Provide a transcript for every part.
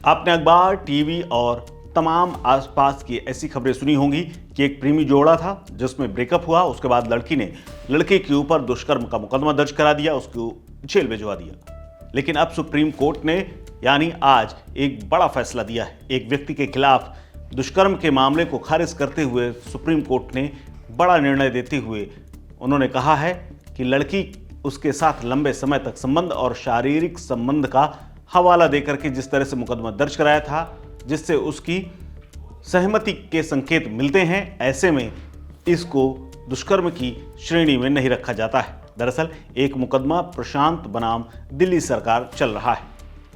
आपने अखबार, टीवी और तमाम आसपास की ऐसी खबरें सुनी होंगी कि एक प्रेमी जोड़ा था जिसमें ब्रेकअप हुआ। उसके बाद लड़की ने लड़के के ऊपर दुष्कर्म का मुकदमा दर्ज करा दिया, उसको जेल भिजवा दिया। लेकिन अब सुप्रीम कोर्ट ने यानी आज एक बड़ा फैसला दिया है। एक व्यक्ति के खिलाफ दुष्कर्म के मामले को खारिज करते हुए सुप्रीम कोर्ट ने बड़ा निर्णय देते हुए उन्होंने कहा है कि लड़की उसके साथ लंबे समय तक संबंध और शारीरिक संबंध का हवाला देकर के जिस तरह से मुकदमा दर्ज कराया था, जिससे उसकी सहमति के संकेत मिलते हैं, ऐसे में इसको दुष्कर्म की श्रेणी में नहीं रखा जाता है। दरअसल एक मुकदमा प्रशांत बनाम दिल्ली सरकार चल रहा है।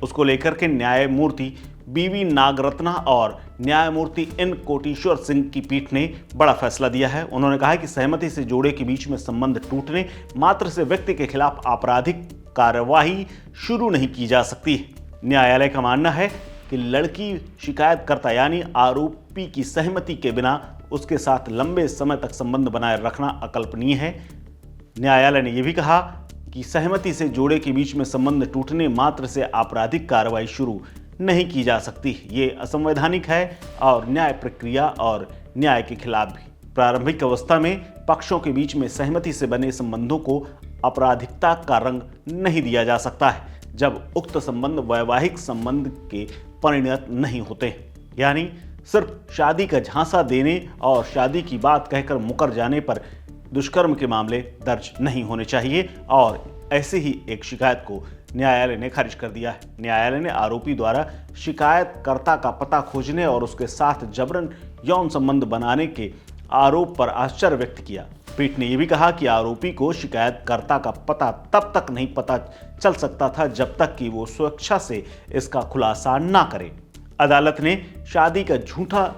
उसको लेकर के न्यायमूर्ति बीवी नागरत्ना और न्यायमूर्ति एन कोटेश्वर सिंह की पीठ ने बड़ा फैसला दिया है। उन्होंने कहा कि सहमति से जोड़े के बीच में संबंध टूटने मात्र से व्यक्ति के खिलाफ आपराधिक कार्यवाही शुरू नहीं की जा सकती है। न्यायालय का मानना है कि लड़की शिकायतकर्ता यानी आरोपी की सहमति के बिना उसके साथ लंबे समय तक संबंध बनाए रखना अकल्पनीय है। न्यायालय ने यह भी कहा कि सहमति से जोड़े के बीच में संबंध टूटने मात्र से आपराधिक कार्रवाई शुरू नहीं की जा सकती। ये असंवैधानिक है और न्याय प्रक्रिया और न्याय के खिलाफ भी। प्रारंभिक अवस्था में पक्षों के बीच में सहमति से बने संबंधों को आपराधिकता का रंग नहीं दिया जा सकता है जब उक्त संबंध वैवाहिक संबंध के परिणत नहीं होते। यानी सिर्फ शादी का झांसा देने और शादी की बात कहकर मुकर जाने पर दुष्कर्म के मामले दर्ज नहीं होने चाहिए और ऐसे ही एक शिकायत को न्यायालय ने खारिज कर दिया है। न्यायालय ने आरोपी द्वारा शिकायतकर्ता का पता खोजने और उसके साथ जबरन यौन संबंध बनाने के आरोप पर आश्चर्य व्यक्त किया। पीठ ने यह भी कहा कि आरोपी को शिकायतकर्ता का पता तब तक नहीं पता चल सकता था जब तक कि वो स्वेच्छा से इसका खुलासा ना करे। अदालत ने शादी का झूठा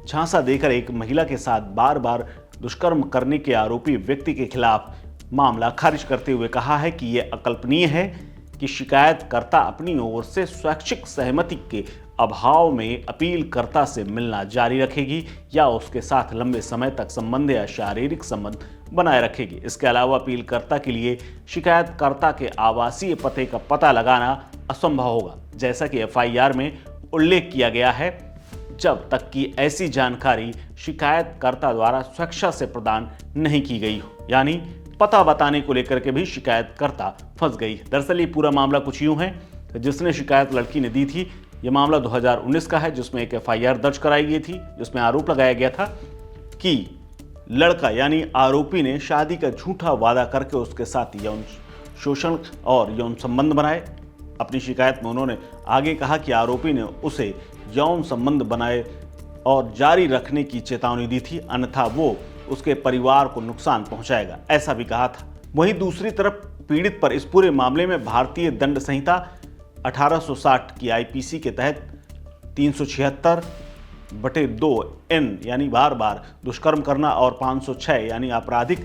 झांसा देकर एक महिला के साथ बार बार दुष्कर्म करने के आरोपी व्यक्ति के खिलाफ मामला खारिज करते हुए कहा है कि यह अकल्पनीय है कि शिकायतकर्ता अपनी ओर से स्वैच्छिक सहमति के अभाव में अपीलकर्ता से मिलना जारी रखेगी या उसके साथ लंबे समय तक संबंध या शारीरिक संबंध बनाए रखेगी। इसके अलावा अपीलकर्ता के लिए शिकायतकर्ता के आवासीय पते का पता लगाना असंभव होगा, जैसा कि एफआईआर में उल्लेख किया गया है, जब तक कि ऐसी जानकारी शिकायतकर्ता द्वारा स्वेच्छा से प्रदान नहीं की गई हो। यानी पता बताने को लेकर के भी शिकायतकर्ता फंस गई। दरअसल ये पूरा मामला कुछ यूं है, जिसने शिकायत लड़की ने दी थी। यह मामला 2019 का है, जिसमें एक एफआईआर दर्ज कराई गई थी, जिसमें आरोप लगाया गया था कि लड़का यानी आरोपी ने शादी का झूठा वादा करके उसके साथ यौन शोषण और यौन संबंध बनाए। अपनी शिकायत में उन्होंने आगे कहा कि आरोपी ने उसे यौन संबंध बनाए और जारी रखने की चेतावनी दी थी, अन्यथा वो उसके परिवार को नुकसान पहुंचाएगा, ऐसा भी कहा था। वहीं दूसरी तरफ पीड़ित पर इस पूरे मामले में भारतीय दंड संहिता 1860 की आईपीसी के तहत 376/2 यानी बार बार दुष्कर्म करना और 506 यानी आपराधिक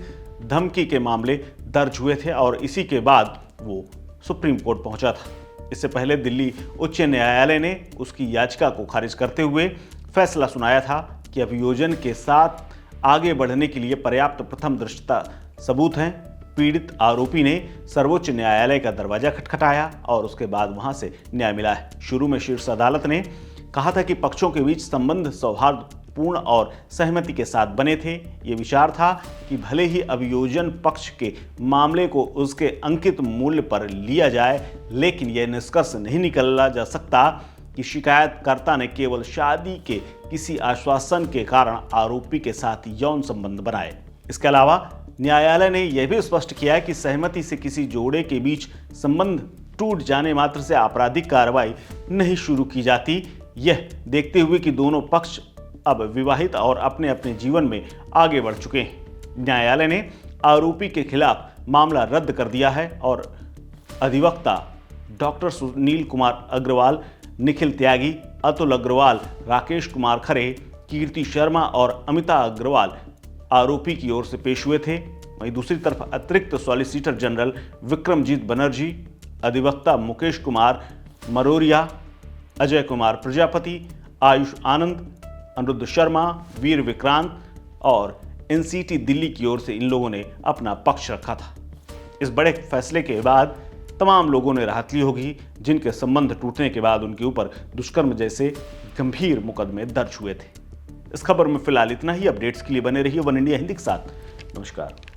धमकी के मामले दर्ज हुए थे और इसी के बाद वो सुप्रीम कोर्ट पहुंचा था। इससे पहले दिल्ली उच्च न्यायालय ने उसकी याचिका को खारिज करते हुए फैसला सुनाया था कि अभियोजन के साथ आगे बढ़ने के लिए पर्याप्त प्रथम दृष्टता सबूत हैं। पीड़ित आरोपी ने सर्वोच्च न्यायालय का दरवाजा खटखटाया और उसके बाद वहां से न्याय मिला है। शुरू में शीर्ष अदालत ने कहा था कि पक्षों के बीच संबंध सौहार्दपूर्ण और सहमति के साथ बने थे। ये विचार था कि भले ही अभियोजन पक्ष के मामले को उसके अंकित मूल्य पर लिया जाए, लेकिन यह निष्कर्ष नहीं निकाला जा सकता कि शिकायतकर्ता ने केवल शादी के किसी आश्वासन के कारण आरोपी के साथ यौन संबंध बनाए। इसके अलावा न्यायालय ने यह भी स्पष्ट किया कि सहमति से किसी जोड़े के बीच संबंध टूट जाने मात्र से आपराधिक कार्रवाई नहीं शुरू की जाती, यह देखते हुए कि दोनों पक्ष अब विवाहित और अपने अपने जीवन में आगे बढ़ चुके हैं। न्यायालय ने आरोपी के खिलाफ मामला रद्द कर दिया है और अधिवक्ता डॉक्टर सुनील कुमार अग्रवाल, निखिल त्यागी, अतुल अग्रवाल, राकेश कुमार खरे, कीर्ति शर्मा और अमिता अग्रवाल आरोपी की ओर से पेश हुए थे। वहीं दूसरी तरफ अतिरिक्त सॉलिसिटर जनरल विक्रमजीत बनर्जी, अधिवक्ता मुकेश कुमार मरोरिया, अजय कुमार प्रजापति, आयुष आनंद, अनिरुद्ध शर्मा, वीर विक्रांत और एनसीटी दिल्ली की ओर से इन लोगों ने अपना पक्ष रखा था। इस बड़े फैसले के बाद तमाम लोगों ने राहत ली होगी जिनके संबंध टूटने के बाद उनके ऊपर दुष्कर्म जैसे गंभीर मुकदमे दर्ज हुए थे। इस खबर में फिलहाल इतना ही। अपडेट्स के लिए बने रहिए वन इंडिया हिंदी के साथ। नमस्कार।